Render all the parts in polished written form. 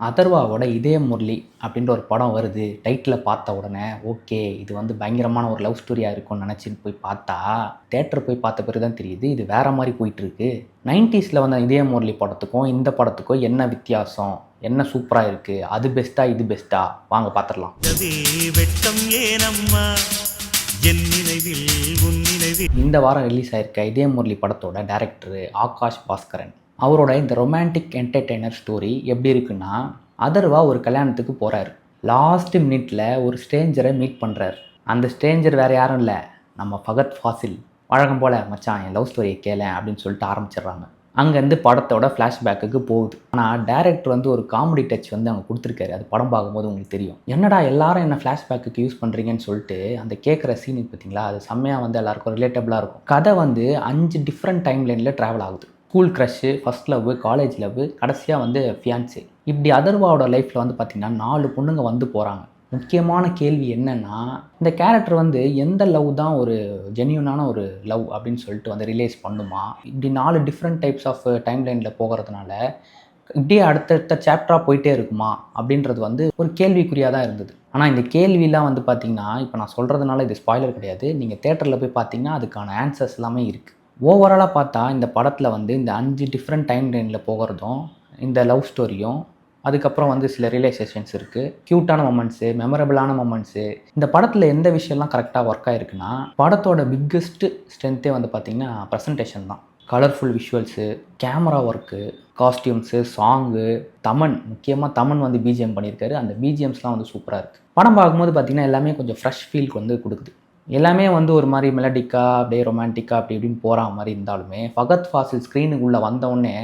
அதர்வாவோட இதய முரளி அப்படின்ற ஒரு படம் வருது. டைட்டிலை பார்த்த உடனே ஓகே இது வந்து பயங்கரமான ஒரு லவ் ஸ்டோரியாக இருக்கும்னு நினச்சின்னு போய் பார்த்தா, தேட்டர் போய் பார்த்த பிறகு தான் தெரியுது இது வேற மாதிரி போயிட்டுருக்கு. 90ஸ்ல வந்த இதய முரளி படத்துக்கும் இந்த படத்துக்கும் என்ன வித்தியாசம், என்ன சூப்பராக இருக்குது, அது பெஸ்ட்டா இது பெஸ்ட்டா, வாங்க பார்த்துடலாம். இந்த வாரம் ரிலீஸ் ஆயிருக்க இதய முரளி படத்தோட டைரக்டர் ஆகாஷ் பாஸ்கரன். அவரோட இந்த ரொமான்டிக் என்டர்டெய்னர் ஸ்டோரி எப்படி இருக்குன்னா, அதர்வா ஒரு கல்யாணத்துக்கு போகிறாரு. லாஸ்ட் மினிட்ல ஒரு ஸ்ட்ரேஞ்சரை மீட் பண்ணுறாரு. அந்த ஸ்ட்ரேஞ்சர் வேறு யாரும் இல்லை, நம்ம ஃபகத் ஃபாசில். வழக்கம் போல் மச்சான் என் லவ் ஸ்டோரியை கேளேன் அப்படின்னு சொல்லிட்டு ஆரம்பிச்சிடுறாங்க. அங்கேருந்து படத்தோட ஃப்ளாஷ்பேக்குக்கு போகுது. ஆனால் டேரக்டர் வந்து ஒரு காமெடி டச் வந்து அவங்க கொடுத்துருக்காரு. அது படம் பார்க்கும்போது உங்களுக்கு தெரியும். என்னடா எல்லாரும் என்ன ஃப்ளாஷ்பேக்கு யூஸ் பண்ணுறீங்கன்னு சொல்லிட்டு அந்த கேட்குற சீன் பார்த்தீங்களா, அது செம்மையாக வந்து எல்லாருக்கும் ரிலேட்டபிளாக இருக்கும். கதை வந்து 5 டிஃப்ரெண்ட் டைம் லைனில் ட்ராவல் ஆகுது. School crush, first love, college love, கடைசியாக வந்து ஃபியான்ஸே. இப்படி அதர்வாவோட லைஃப்பில் வந்து பார்த்திங்கன்னா 4 பொண்ணுங்க வந்து போகிறாங்க. முக்கியமான கேள்வி என்னென்னா, இந்த கேரக்டர் வந்து எந்த லவ் தான் ஒரு ஜென்யூனான ஒரு லவ் அப்படின்னு சொல்லிட்டு வந்து ரிலேஸ் பண்ணுமா? இப்படி 4 டிஃப்ரெண்ட் டைப்ஸ் ஆஃப் டைம் லைனில் போகிறதுனால இப்படியே அடுத்தடுத்த சாப்டராக போயிட்டே இருக்குமா அப்படின்றது வந்து ஒரு கேள்விக்குறியாக தான் இருந்தது. ஆனால் இந்த கேள்வியெலாம் வந்து பார்த்திங்கன்னா, இப்போ நான் சொல்கிறதுனால இது ஸ்பாய்லர் கிடையாது. நீங்கள் தேட்டரில் போய் பார்த்தீங்கன்னா அதுக்கான ஆன்சர்ஸ் எல்லாமே இருக்குது. ஓவராலாக பார்த்தா இந்த படத்தில் வந்து இந்த 5 டிஃப்ரெண்ட் டைம் லைனில் போகிறதும், இந்த லவ் ஸ்டோரியும், அதுக்கப்புறம் வந்து சில ரியலைசேஷன்ஸ் இருக்குது, க்யூட்டான மொமெண்ட்ஸு, மெமரபிளான மொமெண்ட்ஸு. இந்த படத்தில் எந்த விஷயம்லாம் கரெக்டாக ஒர்க் ஆகிருக்குன்னா, படத்தோட பிக்கெஸ்ட்டு ஸ்ட்ரென்த்தே வந்து பார்த்திங்கன்னா ப்ரெசன்டேஷன் தான். Colourful visuals, camera work, costumes, song, Thaman, முக்கியமாக தமன் வந்து பிஜிஎம் பண்ணியிருக்காரு. அந்த பிஜிஎம்ஸ்லாம் வந்து சூப்பராக இருக்குது. படம் பார்க்கும்போது பார்த்திங்கன்னா எல்லாமே கொஞ்சம் ஃப்ரெஷ் ஃபீல்க்கு வந்து கொடுக்குது. எல்லாமே வந்து ஒரு மாதிரி மெலடிக்காக அப்படியே ரொமான்டிக்காக அப்படி இப்படின்னு போகிற மாதிரி இருந்தாலுமே, ஃபகத் ஃபாசில் ஸ்க்ரீனுக்குள்ளே வந்தவுடனே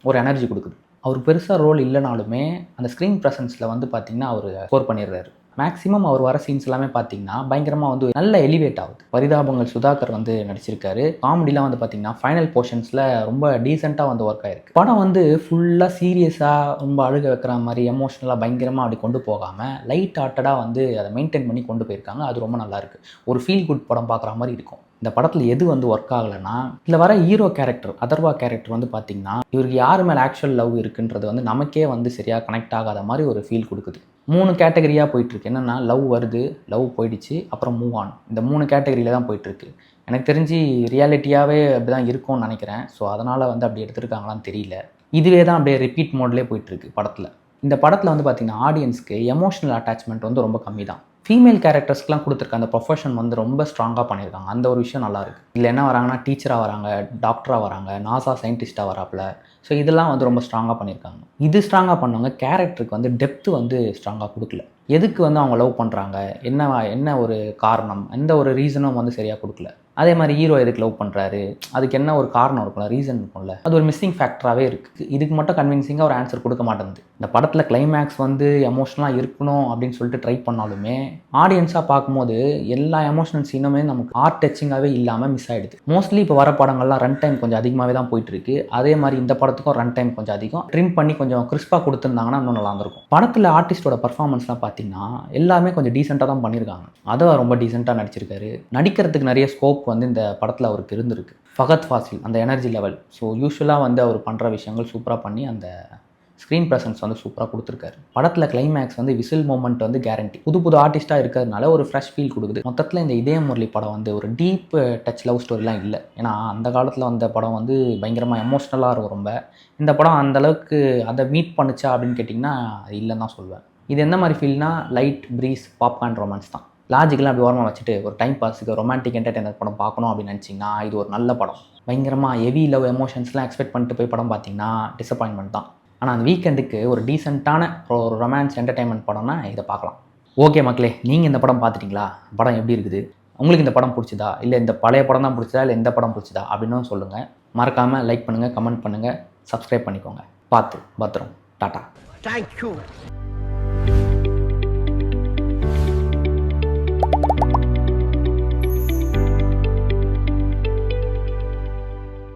ஒரு எனர்ஜி கொடுக்குது. அவர் பெருசாக ரோல் இல்லைனாலுமே அந்த ஸ்க்ரீன் ப்ரெசன்ஸில் வந்து பார்த்திங்கன்னா அவர் ஸ்கோர் பண்ணிடுறாரு. மேக்ஸிமம் அவர் வர சீன்ஸ் எல்லாமே பார்த்தீங்கன்னா பயங்கரமாக வந்து நல்ல எலிவேட் ஆகுது. பரிதாபங்கள் சுதாகர் வந்து நடிச்சிருக்காரு. காமெடிலாம் வந்து பார்த்தீங்கன்னா ஃபைனல் போர்ஷன்ஸில் ரொம்ப டீசெண்டாக வந்து ஒர்க் ஆயிருக்கு. படம் வந்து ஃபுல்லாக சீரியஸாக ரொம்ப அழுக வைக்கிற மாதிரி எமோஷ்னலாக பயங்கரமாக அப்படி கொண்டு போகாமல் லைட் ஹார்ட்டடாக வந்து அதை மெயின்டைன் பண்ணி கொண்டு போயிருக்காங்க. அது ரொம்ப நல்லாயிருக்கு. ஒரு ஃபீல் குட் படம் பார்க்குற மாதிரி இருக்கும். இந்த படத்தில் எது வந்து ஒர்க் ஆகலைன்னா, இதில் வர ஹீரோ கேரக்டர் அதர்வா கேரக்டர் வந்து பார்த்திங்கன்னா இவருக்கு யார் மேலே ஆக்சுவல் லவ் இருக்குன்றது வந்து நமக்கே வந்து சரியாக கனெக்ட் ஆகாத மாதிரி ஒரு ஃபீல் கொடுக்குது. 3 கேட்டகரியாக போயிட்டுருக்கு. என்னென்னா லவ் வருது, லவ் போயிடுச்சு, அப்புறம் மூவ் ஆன். இந்த 3 கேட்டகரியில் தான் போயிட்டுருக்கு. எனக்கு தெரிஞ்சு ரியாலிட்டியாகவே அப்படி தான் இருக்கும்னு நினைக்கிறேன். ஸோ அதனால் வந்து அப்படி எடுத்துருக்காங்களான்னு தெரியல. இதுவே தான் அப்படியே ரிப்பீட் மோட்லேயே போயிட்டுருக்கு படத்தில். இந்த படத்தில் வந்து பார்த்திங்கன்னா ஆடியன்ஸ்க்கு எமோஷனல் அட்டாச்மெண்ட் வந்து ரொம்ப கம்மி தான். ஃபீமேல் கேரக்டர்ஸ்க்குலாம் கொடுத்துருக்க அந்த ப்ரொஃபஷன் வந்து ரொம்ப ஸ்ட்ராங்காக பண்ணியிருக்காங்க. அந்த ஒரு விஷயம் நல்லாயிருக்கு. இதில் என்ன வராங்கன்னா டீச்சராக வராங்க, டாக்டராக வராங்க, நாசா சயின்டிஸ்ட்டாக வராப்புல. ஸோ இதெல்லாம் வந்து ரொம்ப ஸ்ட்ராங்காக பண்ணியிருக்காங்க. இது ஸ்ட்ராங்காக பண்ணவங்க கேரக்டருக்கு வந்து டெப்த்து வந்து ஸ்ட்ராங்காக கொடுக்கல. எதுக்கு வந்து அவங்க லவ் பண்ணுறாங்க, என்ன ஒரு காரணம், எந்த ஒரு ரீசனும் வந்து சரியாக கொடுக்கல. அதே மாதிரி ஹீரோ எதுக்கு லவ் பண்ணுறாரு, அதுக்கு என்ன ஒரு காரணம் இருக்கும்ல, ரீசன் இருக்கும்ல, அது ஒரு மிஸ்ஸிங் ஃபேக்டராகவே இருக்குது. இதுக்கு மட்டும் கன்வின்சிங்காக ஒரு ஆன்சர் கொடுக்க மாட்டேங்குது. இந்த படத்தில் கிளைமேக்ஸ் வந்து எமோஷனலாக இருக்கணும் அப்படின்னு சொல்லிட்டு ட்ரை பண்ணாலுமே ஆடியன்ஸாக பார்க்கும்போது எல்லா எமோஷனல் சீனுமே நமக்கு ஹார்ட் டச்சிங்காகவே இல்லாமல் மிஸ் ஆகிடுது. மோஸ்ட்லி இப்போ வர படங்கள்லாம் ரன் டைம் கொஞ்சம் அதிகமாகவே தான் போயிட்டுருக்கு. அதே மாதிரி இந்த படத்துக்கும் ரன் டைம் கொஞ்சம் அதிகம். ட்ரிம் பண்ணி கொஞ்சம் கிறிஸ்பாக கொடுத்துருந்தாங்கன்னா இன்னும் நல்லா இருந்திருக்கும். படத்தில் ஆர்டிஸ்டோட பர்ஃபார்மன்ஸ்லாம் பார்த்தீங்கன்னா எல்லாமே கொஞ்சம் டீசெண்டாக தான் பண்ணியிருக்காங்க. அதுவும் ரொம்ப டீசெண்டாக நடிச்சிருக்காரு. நடிக்கிறதுக்கு நிறைய ஸ்கோப் வந்து இந்த படத்தில் அவருக்கு இருந்திருக்கு. ஃபகத் ஃபாசில் அந்த எனர்ஜி லெவல், ஸோ யூஸ்வலாக வந்து அவர் பண்ணுற விஷயங்கள் சூப்பராக பண்ணி அந்த ஸ்க்ரீன் ப்ரெசன்ஸ் வந்து சூப்பராக கொடுத்துருக்காரு. படத்தில் கிளைமேக்ஸ் வந்து விசில் மூமெண்ட் வந்து கேரண்டி. புது ஆர்டிஸ்ட்டாக இருக்கிறதுனால ஒரு ஃப்ரெஷ் ஃபீல் கொடுக்குது. மொத்தத்தில் இந்த இதய முரளி படம் வந்து ஒரு டீப் டச் லவ் ஸ்டோரிலாம் இல்லை. ஏன்னா அந்த காலத்தில் வந்த படம் வந்து பயங்கரமாக எமோஷ்னலாக இருக்கும் ரொம்ப. இந்த படம் அந்தளவுக்கு அதை மீட் பண்ணுச்சா அப்படின்னு கேட்டிங்கன்னா அது இல்லைன்னு தான் சொல்வேன். இது எந்த மாதிரி ஃபீல்னா லைட் ப்ரீஸ் பாப்கார்ன் ரொமான்ஸ் தான். லாஜிக்கெலாம் அப்படி ஓரமாக வச்சுட்டு ஒரு டைம் பாஸுக்கு ரொமான்டிக் என்டர்டெய்னர் படம் பார்க்கணும் அப்படின்னு நினச்சிங்கன்னா இது ஒரு நல்ல படம். பயங்கரமாக ஹெவி லவ் எமோஷன்ஸ்லாம் எக்ஸ்பெக்ட் பண்ணிட்டு போய் படம் பார்த்தீங்கன்னா டிசப்பாயின்மெண்ட் தான். ஆனால் அந்த வீக்கெண்டுக்கு ஒரு டீசெண்டான ஒரு ரொமான்ஸ் என்டர்டெயின்மெண்ட் படம்னா இதை பார்க்கலாம். ஓகே மக்களே, நீங்கள் இந்த படம் பார்த்துட்டிங்களா? படம் எப்படி இருக்குது? உங்களுக்கு இந்த படம் பிடிச்சதா, இல்லை இந்த பழைய படம் தான் பிடிச்சதா, இல்லை எந்த படம் பிடிச்சதா அப்படின்னு சொல்லுங்கள். மறக்காமல் லைக் பண்ணுங்கள், கமெண்ட் பண்ணுங்கள், சப்ஸ்கிரைப் பண்ணிக்கோங்க. பார்த்து பத்திரம். டாட்டா. தேங்க்யூ.